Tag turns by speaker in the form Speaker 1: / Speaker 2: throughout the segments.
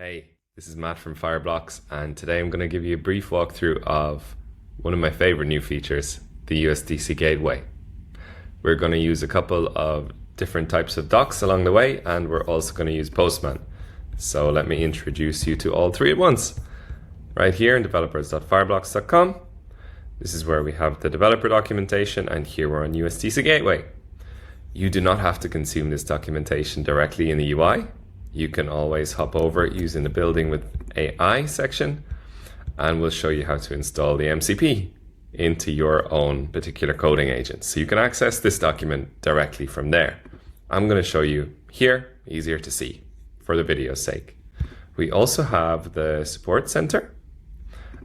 Speaker 1: Hey, this is Matt from Fireblocks, and today I'm going to give you a brief walkthrough of one of my favorite new features, the USDC Gateway. We're going to use a couple of different types of docs along the way, and we're also going to use Postman. So let me introduce you to all three at once. Right here in developers.fireblocks.com, this is where we have the developer documentation, and here we're on USDC Gateway. You do not have to consume this documentation directly in the UI. You can always hop over it using the building with AI section, and we'll show you how to install the MCP into your own particular coding agent. So you can access this document directly from there. I'm going to show you here, easier to see for the video's sake. We also have the support center,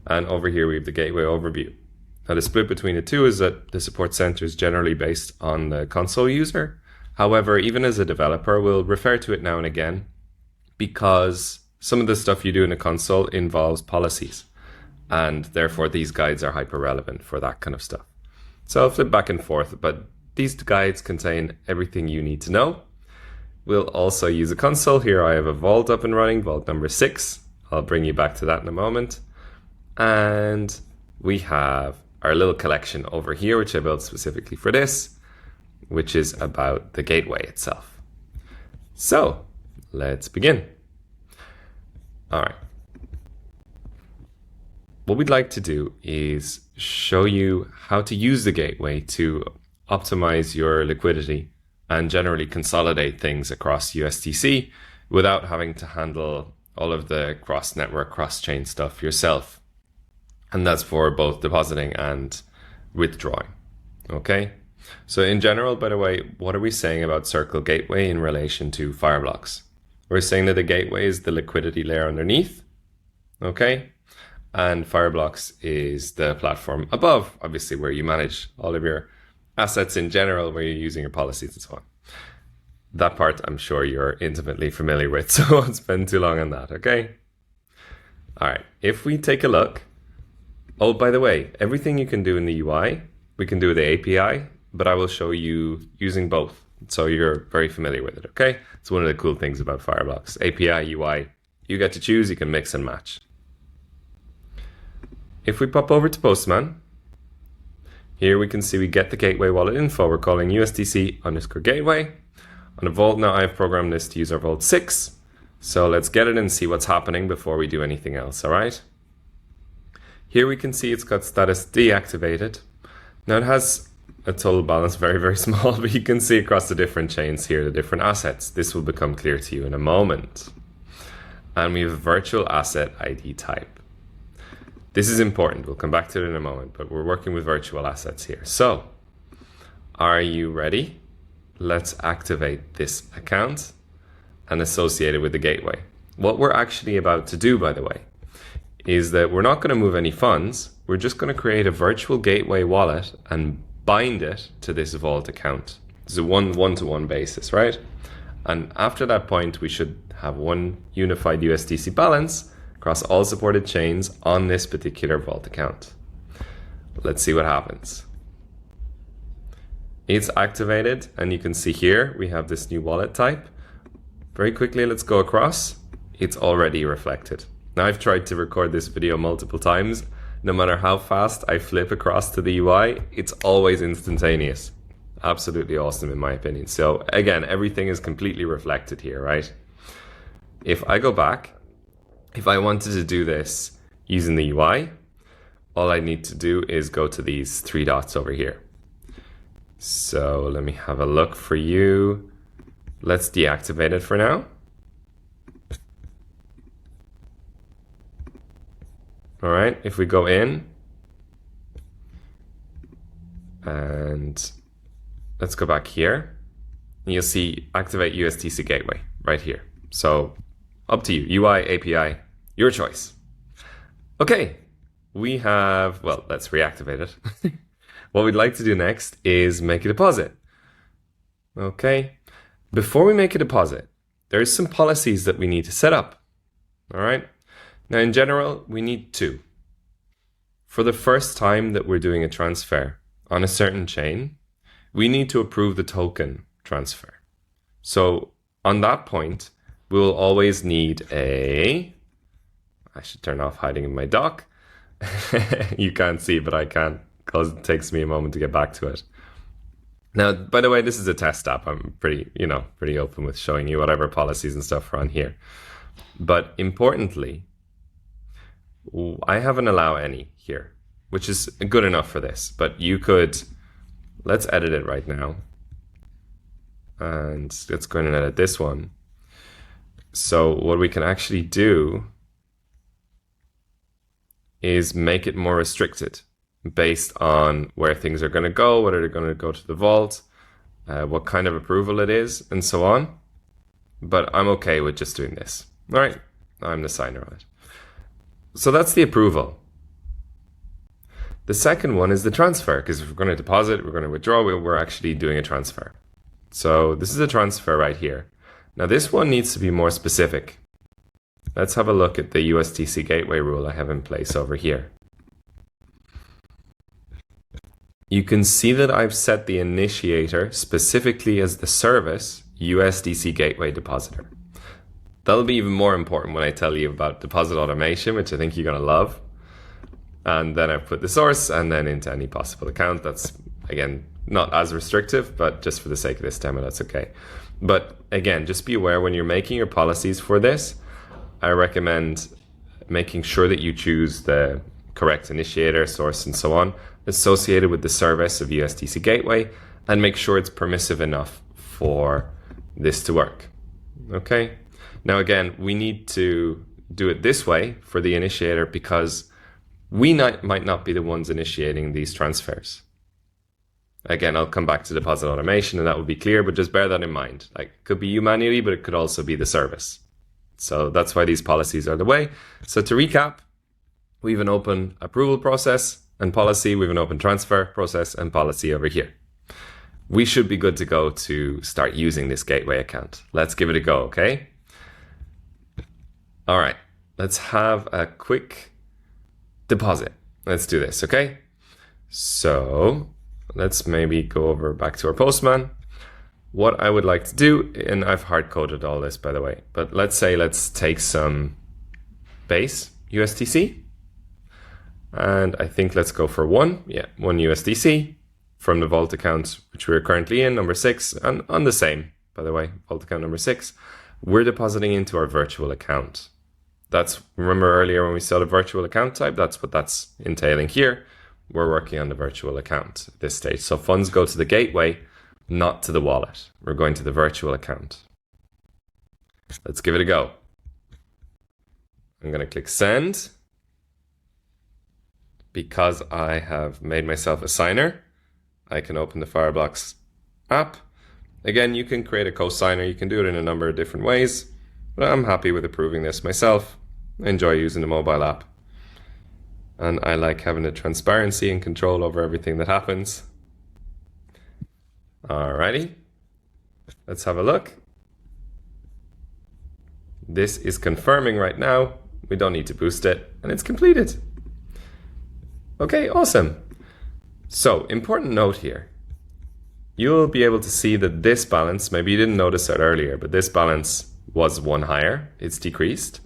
Speaker 1: and over here we have the gateway overview. Now the split between the two is that the support center is generally based on the console user. However, even as a developer, we'll refer to it now and again, because some of the stuff you do in a console involves policies, and therefore these guides are hyper relevant for that kind of stuff. So I'll flip back and forth, but these guides contain everything you need to know. We'll also use a console. Here I have a vault up and running, vault number 6. I'll bring you back to that in a moment. And we have our little collection over here, which I built specifically for this, which is about the gateway itself. So let's begin. All right. What we'd like to do is show you how to use the gateway to optimize your liquidity and generally consolidate things across USDC without having to handle all of the cross-network, cross-chain stuff yourself. And that's for both depositing and withdrawing. Okay? So in general, by the way, what are we saying about Circle Gateway in relation to Fireblocks? We're saying that the gateway is the liquidity layer underneath, okay? And Fireblocks is the platform above, obviously, where you manage all of your assets in general, where you're using your policies and so on. That part I'm sure you're intimately familiar with, so I won't spend too long on that, okay? All right, if we take a look, oh, by the way, everything you can do in the UI, we can do with the API, but I will show you using both, so you're very familiar with it, okay? It's one of the cool things about Fireblocks. API, UI, you get to choose, you can mix and match. If we pop over to Postman, here we can see we get the gateway wallet info. We're calling USDC_gateway. On the vault now, I've programmed this to use our vault 6. So let's get it and see what's happening before we do anything else, all right? Here we can see it's got status deactivated. Now it has a total balance, very, very small, but you can see across the different chains here, the different assets. This will become clear to you in a moment. And we have a virtual asset ID type. This is important. We'll come back to it in a moment, but we're working with virtual assets here. So are you ready? Let's activate this account and associate it with the gateway. What we're actually about to do, by the way, is that we're not going to move any funds. We're just going to create a virtual gateway wallet and bind it to this vault account. It's a one-to-one basis, right? And after that point, we should have one unified USDC balance across all supported chains on this particular vault account. Let's see what happens. It's activated, and you can see here we have this new wallet type. Very quickly, let's go across. It's already reflected. Now I've tried to record this video multiple times. No matter how fast I flip across to the UI, it's always instantaneous. Absolutely awesome in my opinion. So again, everything is completely reflected here, right? If I go back, if I wanted to do this using the UI, all I need to do is go to these 3 dots over here. So let me have a look for you. Let's deactivate it for now. All right, if we go in and let's go back here, and you'll see activate USDC Gateway right here. So up to you, UI, API, your choice. Okay, we have, well, let's reactivate it. What we'd like to do next is make a deposit. Okay, before we make a deposit, there's some policies that we need to set up. All right. Now, in general, we need 2. For the first time that we're doing a transfer on a certain chain, we need to approve the token transfer. So on that point, we'll always need I should turn off hiding in my dock. You can't see, but I can, because it takes me a moment to get back to it. Now, by the way, this is a test app. I'm pretty open with showing you whatever policies and stuff are on here. But importantly, I have an allow any here, which is good enough for this. But you could, let's edit it right now. And let's go in and edit this one. So what we can actually do is make it more restricted based on where things are going to go, whether they're going to go to the vault, what kind of approval it is, and so on. But I'm okay with just doing this. All right, I'm the signer on it. So that's the approval. The second one is the transfer, because if we're going to deposit, we're going to withdraw, we're actually doing a transfer. So this is a transfer right here. Now this one needs to be more specific. Let's have a look at the USDC Gateway rule I have in place over here. You can see that I've set the initiator specifically as the service USDC Gateway Depositor. That'll be even more important when I tell you about deposit automation, which I think you're going to love. And then I've put the source and then into any possible account. That's, again, not as restrictive, but just for the sake of this demo, that's okay. But again, just be aware when you're making your policies for this, I recommend making sure that you choose the correct initiator, source, and so on associated with the service of USDC Gateway, and make sure it's permissive enough for this to work. Okay. Now, again, we need to do it this way for the initiator because we might not be the ones initiating these transfers. Again, I'll come back to deposit automation and that will be clear, but just bear that in mind. Like, it could be you manually, but it could also be the service. So that's why these policies are the way. So to recap, we have an open approval process and policy. We have an open transfer process and policy over here. We should be good to go to start using this gateway account. Let's give it a go, okay? All right, let's have a quick deposit. Let's do this, okay? So let's maybe go over back to our Postman. What I would like to do, and I've hard coded all this by the way, but let's take some base USDC. And I think let's go for one USDC from the vault account, which we're currently in, number 6, and on the same, by the way, vault account number 6, we're depositing into our virtual account. That's, remember earlier when we saw the virtual account type, that's what that's entailing here. We're working on the virtual account at this stage. So funds go to the gateway, not to the wallet. We're going to the virtual account. Let's give it a go. I'm going to click send. Because I have made myself a signer, I can open the Fireblocks app. Again, you can create a co-signer. You can do it in a number of different ways, but I'm happy with approving this myself. I enjoy using the mobile app. And I like having the transparency and control over everything that happens. Alrighty, let's have a look. This is confirming right now. We don't need to boost it, and it's completed. Okay, awesome. So, important note here. You'll be able to see that this balance, maybe you didn't notice it earlier, but this balance was one higher. It's decreased.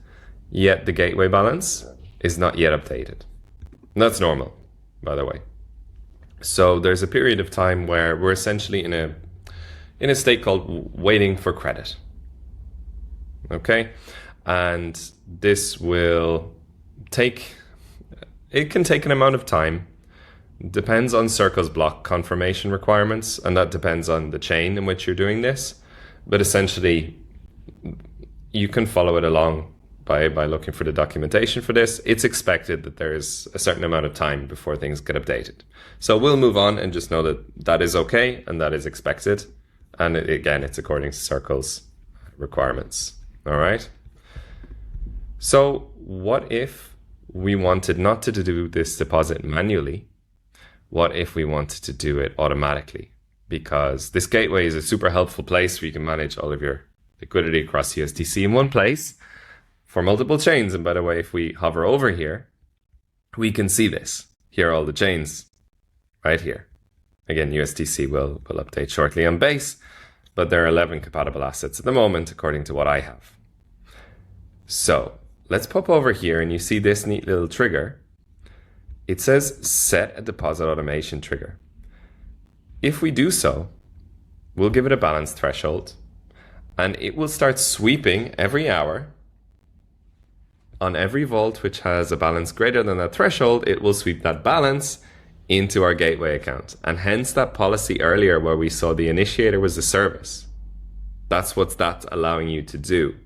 Speaker 1: Yet the gateway balance is not yet updated. And that's normal, by the way. So there's a period of time where we're essentially in a state called waiting for credit. Okay? And this will take, it can take an amount of time. Depends on Circle's block confirmation requirements, and that depends on the chain in which you're doing this. But essentially, you can follow it along by looking for the documentation for this. It's expected that there's a certain amount of time before things get updated. So we'll move on and just know that that is okay and that is expected. And again, it's according to Circle's requirements. All right. So what if we wanted not to do this deposit manually? What if we wanted to do it automatically? Because this gateway is a super helpful place where you can manage all of your liquidity across USDC in one place for multiple chains. And by the way, if we hover over here, we can see this. Here are all the chains right here. Again, USDC will update shortly on base, but there are 11 compatible assets at the moment, according to what I have. So let's pop over here and you see this neat little trigger. It says set a deposit automation trigger. If we do so, we'll give it a balance threshold and it will start sweeping every hour. On every vault which has a balance greater than that threshold, it will sweep that balance into our gateway account. And hence that policy earlier where we saw the initiator was a service. That's what that's allowing you to do.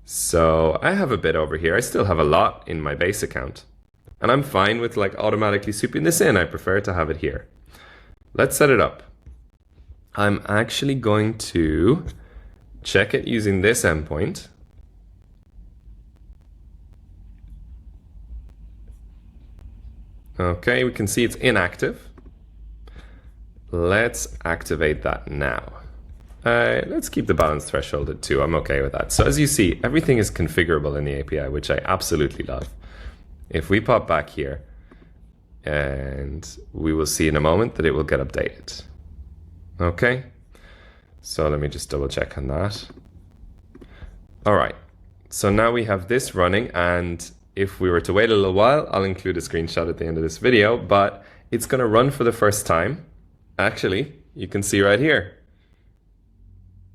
Speaker 1: So I have a bit over here. I still have a lot in my base account. And I'm fine with like automatically sweeping this in. I prefer to have it here. Let's set it up. I'm actually going to check it using this endpoint. Okay, we can see it's inactive. Let's activate that now. Let's keep the balance threshold at 2. I'm okay with that. So as you see, everything is configurable in the API, which I absolutely love. If we pop back here, and we will see in a moment that it will get updated. Okay, so let me just double check on that. All right, so now we have this running, and if we were to wait a little while, I'll include a screenshot at the end of this video, but it's going to run for the first time. Actually, you can see right here.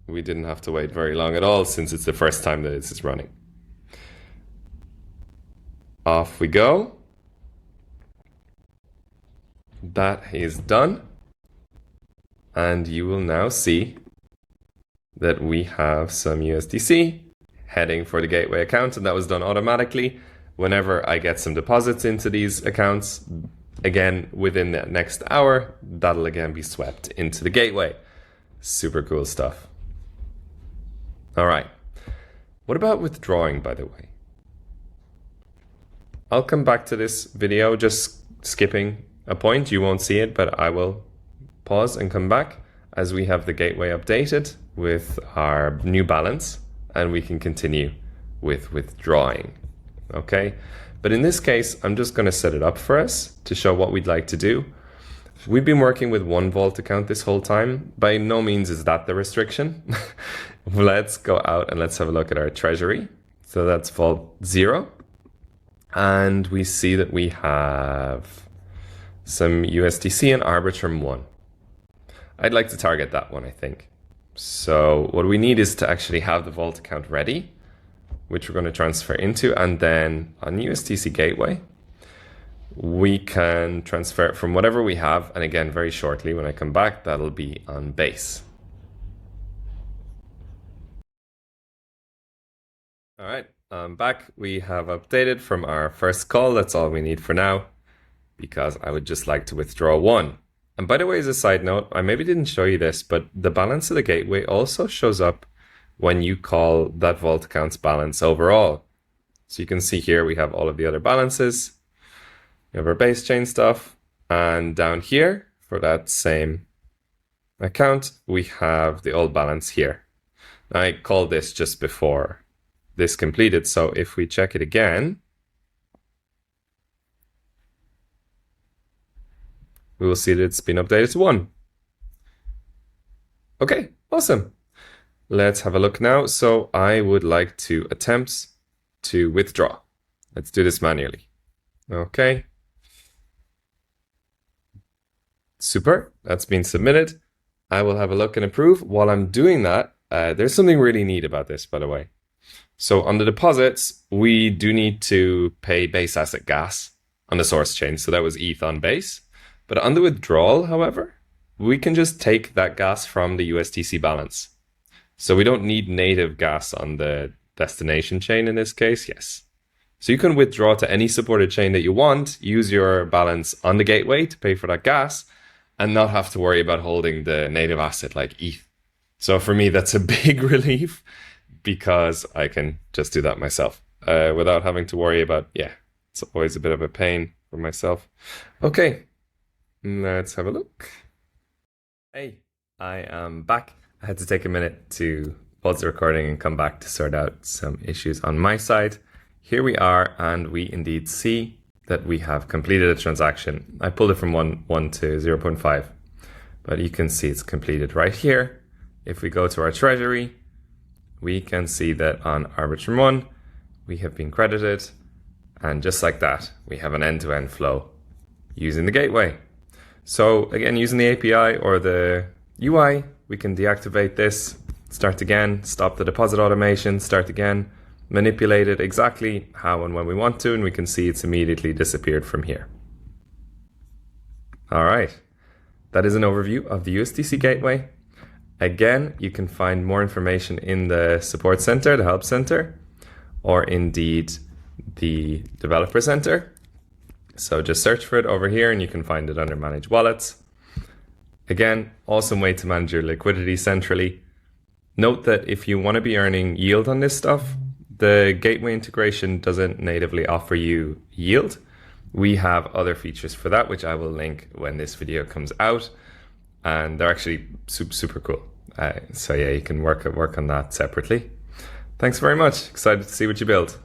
Speaker 1: We didn't have to wait very long at all since it's the first time that this is running. Off we go. That is done. And you will now see that we have some USDC heading for the gateway account, and that was done automatically. Whenever I get some deposits into these accounts, again, within the next hour, that'll again be swept into the gateway. Super cool stuff. All right. What about withdrawing, by the way? I'll come back to this video, just skipping a point. You won't see it, but I will pause and come back as we have the gateway updated with our new balance, and we can continue with withdrawing. Okay, but in this case, I'm just going to set it up for us to show what we'd like to do. We've been working with one vault account this whole time. By no means is that the restriction. Let's go out and let's have a look at our treasury. So that's vault 0. And we see that we have some USDC and Arbitrum 1. I'd like to target that one, I think. So what we need is to actually have the vault account ready, which we're going to transfer into, and then on USDC Gateway, we can transfer it from whatever we have. And again, very shortly, when I come back, that'll be on base. All right, I'm back. We have updated from our first call. That's all we need for now, because I would just like to withdraw 1. And by the way, as a side note, I maybe didn't show you this, but the balance of the gateway also shows up when you call that vault account's balance overall. So you can see here we have all of the other balances. We have our base chain stuff, and down here for that same account, we have the old balance here. I called this just before this completed, so if we check it again, we will see that it's been updated to 1. Okay, awesome. Let's have a look now. So I would like to attempt to withdraw. Let's do this manually. Okay. Super, that's been submitted. I will have a look and approve. While I'm doing that, there's something really neat about this, by the way. So on the deposits, we do need to pay base asset gas on the source chain. So that was ETH on base. But on the withdrawal, however, we can just take that gas from the USDC balance. So we don't need native gas on the destination chain in this case, yes. So you can withdraw to any supported chain that you want, use your balance on the gateway to pay for that gas, and not have to worry about holding the native asset like ETH. So for me, that's a big relief because I can just do that myself without having to worry about, it's always a bit of a pain for myself. Okay, let's have a look. Hey, I am back. I had to take a minute to pause the recording and come back to sort out some issues on my side. Here we are, and we indeed see that we have completed a transaction. I pulled it from 1 to 0.5, but you can see it's completed right here. If we go to our treasury, we can see that on Arbitrum1, we have been credited. And just like that, we have an end-to-end flow using the gateway. So again, using the API or the UI, we can deactivate this, start again, stop the deposit automation, start again, manipulate it exactly how and when we want to, and we can see it's immediately disappeared from here. All right, that is an overview of the USDC Gateway. Again, you can find more information in the support center, the help center, or indeed the developer center. So just search for it over here and you can find it under Manage Wallets. Again, awesome way to manage your liquidity centrally. Note that if you want to be earning yield on this stuff, the gateway integration doesn't natively offer you yield. We have other features for that, which I will link when this video comes out. And they're actually super cool. So yeah, you can work on that separately. Thanks very much. Excited to see what you build.